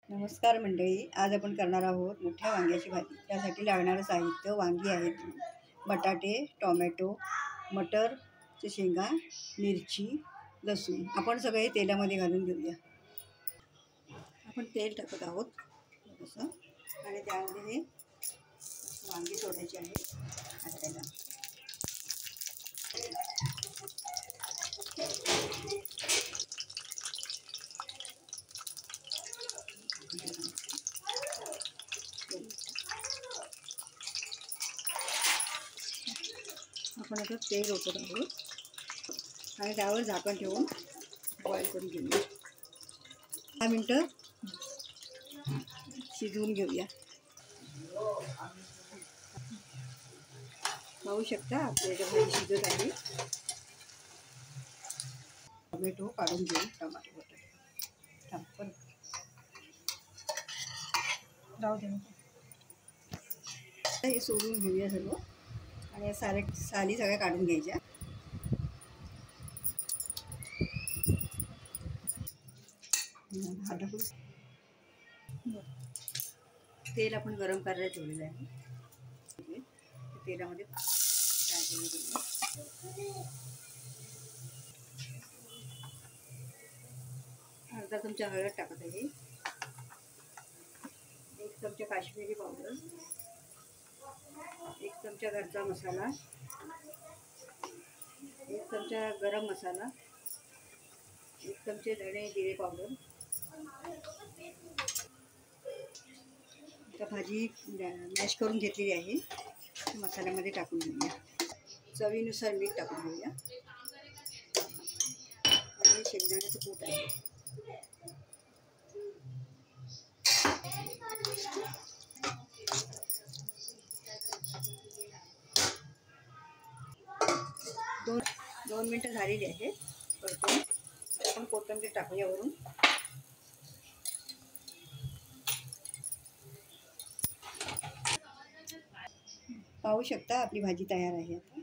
नमस्कार मंडळी, आज आपण करणार आहोत मोठ्या वांग्याची भाजी। त्यासाठी लागणारं साहित्य वांगी आहेत, बटाटे, टोमॅटो, मटरचे शेंगा, मिरची, लसूण। आपण सगळे तेलामध्ये घालून घेऊया। आपण तेल टाकत आहोत थोडंसं आणि त्यामध्ये हे वांगी सोडायची आहेत भाजायला। आपण आता तेल ओतत आहोत आणि त्यावर झाकण ठेवून बॉईल करून घेऊया। 10 मिनटं शिजवून घेऊया। पाहू शकता आपल्या भाजी शिजत आहे। टोमॅटो काढून घेऊ। टमाटर बटाटे राहू दे, हे सोडून घेऊया सर्व आणि साली सगळ्या काढून घ्यायच्या। तेल आपण गरम करायला ठेवलेलं आहे। तेलामध्ये फ्राय करून घेऊया। अर्धा चमचा हळद टाकत आहे, 1 चमचा काश्मीरी पावडर, 1 चमचा घरचा मसाला, 1 चमचा गरम मसाला, 1 चमचे धणे जिरे पावडर। आता भाजी मॅश करून घेतलेली आहे, मसाल्यामध्ये टाकून घेऊया। चवीनुसार मीठ टाकून घेऊया आणि शेंगदाण्याचं कूट आहे। दोन मिनटं झालेली आहे। परतून आपण कोथिंबीर टाकूया वरून। पाहू शकता आपली भाजी तयार आहे आता।